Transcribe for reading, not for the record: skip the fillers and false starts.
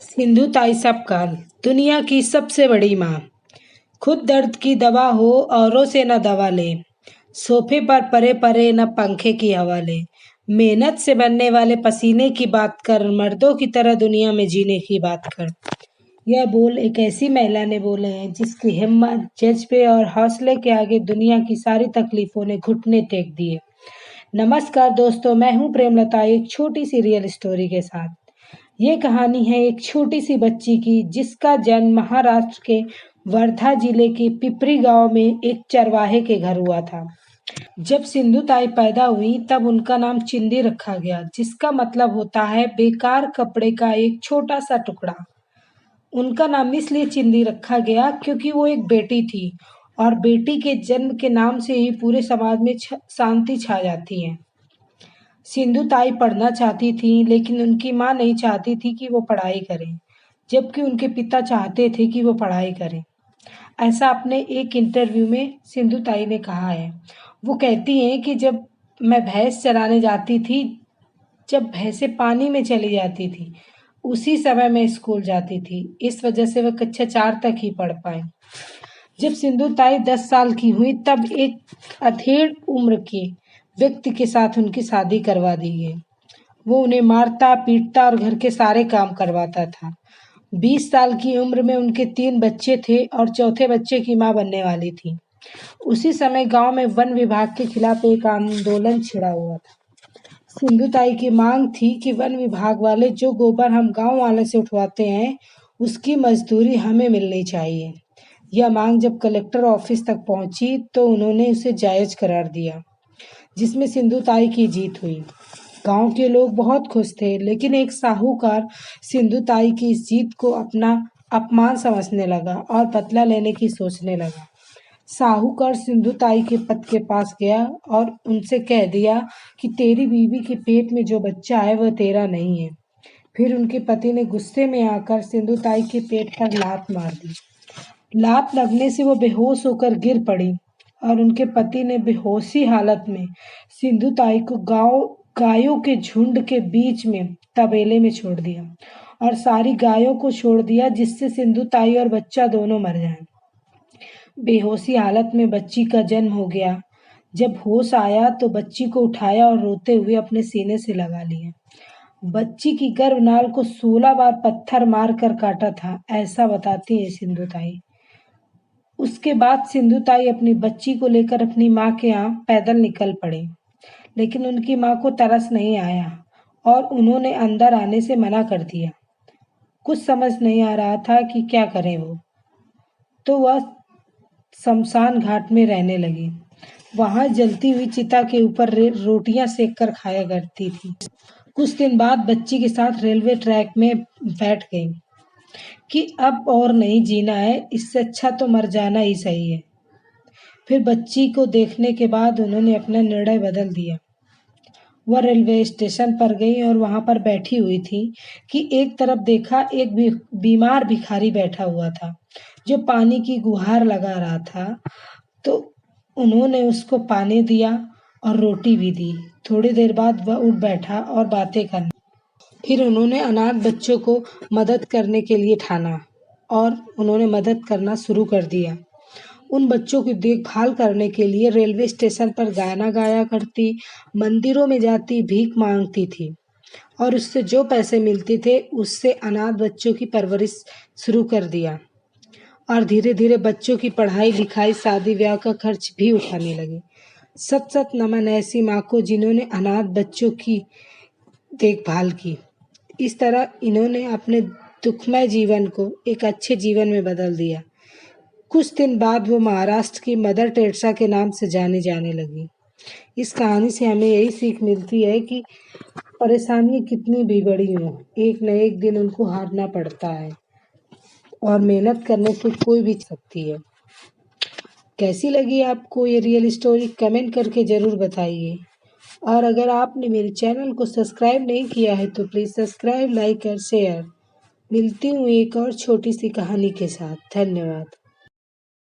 सिंधु ताई सबकाल, दुनिया की सबसे बड़ी माँ। खुद दर्द की दवा हो औरों से न दवा ले। सोफे पर परे परे न पंखे की हवा ले। मेहनत से बनने वाले पसीने की बात कर, मर्दों की तरह दुनिया में जीने की बात कर। यह बोल एक ऐसी महिला ने बोले हैं जिसकी हिम्मत, जज्बे और हौसले के आगे दुनिया की सारी तकलीफों ने घुटने टेक दिए। नमस्कार दोस्तों, मैं हूँ प्रेमलता, एक छोटी सी रियल स्टोरी के साथ। ये कहानी है एक छोटी सी बच्ची की जिसका जन्म महाराष्ट्र के वर्धा जिले के पिपरी गांव में एक चरवाहे के घर हुआ था। जब सिंधु ताई पैदा हुई तब उनका नाम चिंदी रखा गया, जिसका मतलब होता है बेकार कपड़े का एक छोटा सा टुकड़ा। उनका नाम इसलिए चिंदी रखा गया क्योंकि वो एक बेटी थी और बेटी के जन्म के नाम से ही पूरे समाज में शांति छा जाती है। सिंधु ताई पढ़ना चाहती थी, लेकिन उनकी माँ नहीं चाहती थी कि वो पढ़ाई करें, जबकि उनके पिता चाहते थे कि वो पढ़ाई करें। ऐसा अपने एक इंटरव्यू में सिंधु ताई ने कहा है। वो कहती हैं कि जब मैं भैंस चराने जाती थी, जब भैंसें पानी में चली जाती थी, उसी समय मैं स्कूल जाती थी। इस वजह से वह कक्षा 4 तक ही पढ़ पाई। जब सिंधु ताई 10 साल की हुई तब एक अधेड़ उम्र के व्यक्ति के साथ उनकी शादी करवा दी गई। वो उन्हें मारता, पीटता और घर के सारे काम करवाता था। 20 साल की उम्र में उनके 3 बच्चे थे और चौथे बच्चे की माँ बनने वाली थी। उसी समय गांव में वन विभाग के खिलाफ एक आंदोलन छिड़ा हुआ था। सिंधु ताई की मांग थी कि वन विभाग वाले जो गोबर हम गांव वाले से उठवाते हैं, उसकी मजदूरी हमें मिलनी चाहिए। यह मांग जब कलेक्टर ऑफिस तक पहुंची तो उन्होंने उसे जायज करार दिया, जिसमें सिंधु ताई की जीत हुई। गांव के लोग बहुत खुश थे, लेकिन एक साहूकार सिंधु ताई की इस जीत को अपना अपमान समझने लगा और बदला लेने की सोचने लगा। साहूकार सिंधु ताई के पति के पास गया और उनसे कह दिया कि तेरी बीवी के पेट में जो बच्चा है वह तेरा नहीं है। फिर उनके पति ने गुस्से में आकर सिंधु ताई के पेट पर लात मार दी। लात लगने से वो बेहोश होकर गिर पड़ी और उनके पति ने बेहोशी हालत में सिंधु ताई को गायों के झुंड के बीच में तबेले में छोड़ दिया और सारी गायों को छोड़ दिया, जिससे सिंधु ताई और बच्चा दोनों मर जाएं। बेहोशी हालत में बच्ची का जन्म हो गया। जब होश आया तो बच्ची को उठाया और रोते हुए अपने सीने से लगा लिया। बच्ची की गर्भनाल को 16 बार पत्थर मार कर काटा था, ऐसा बताती है सिंधु ताई। उसके बाद सिंधु ताई अपनी बच्ची को लेकर अपनी माँ के यहाँ पैदल निकल पड़े, लेकिन उनकी माँ को तरस नहीं आया और उन्होंने अंदर आने से मना कर दिया। कुछ समझ नहीं आ रहा था कि क्या करें वो, तो वह शमशान घाट में रहने लगी। वहां जलती हुई चिता के ऊपर रोटियां सेक कर खाया करती थी। कुछ दिन बाद बच्ची के साथ रेलवे ट्रैक में बैठ गई कि अब और नहीं जीना है, इससे अच्छा तो मर जाना ही सही है। फिर बच्ची को देखने के बाद उन्होंने अपना निर्णय बदल दिया। वह रेलवे स्टेशन पर गई और वहां पर बैठी हुई थी कि एक तरफ देखा एक बीमार भिखारी बैठा हुआ था जो पानी की गुहार लगा रहा था। तो उन्होंने उसको पानी दिया और रोटी भी दी। थोड़ी देर बाद वह उठ बैठा और बातें करने। फिर उन्होंने अनाथ बच्चों को मदद करने के लिए ठाना और उन्होंने मदद करना शुरू कर दिया। उन बच्चों की देखभाल करने के लिए रेलवे स्टेशन पर गाना गाया करती, मंदिरों में जाती, भीख मांगती थी और उससे जो पैसे मिलते थे उससे अनाथ बच्चों की परवरिश शुरू कर दिया और धीरे धीरे बच्चों की पढ़ाई लिखाई, शादी ब्याह का खर्च भी उठाने लगे। सत सत नमन ऐसी माँ को जिन्होंने अनाथ बच्चों की देखभाल की। इस तरह इन्होंने अपने दुखमय जीवन को एक अच्छे जीवन में बदल दिया। कुछ दिन बाद वो महाराष्ट्र की मदर टेरेसा के नाम से जाने जाने लगी। इस कहानी से हमें यही सीख मिलती है कि परेशानियां कितनी भी बड़ी हों, एक न एक दिन उनको हारना पड़ता है और मेहनत करने से कोई भी सकती है। कैसी लगी आपको ये रियल स्टोरी, कमेंट करके ज़रूर बताइए। और अगर आपने मेरे चैनल को सब्सक्राइब नहीं किया है तो प्लीज़ सब्सक्राइब, लाइक और शेयर। मिलती हूँ एक और छोटी सी कहानी के साथ। धन्यवाद।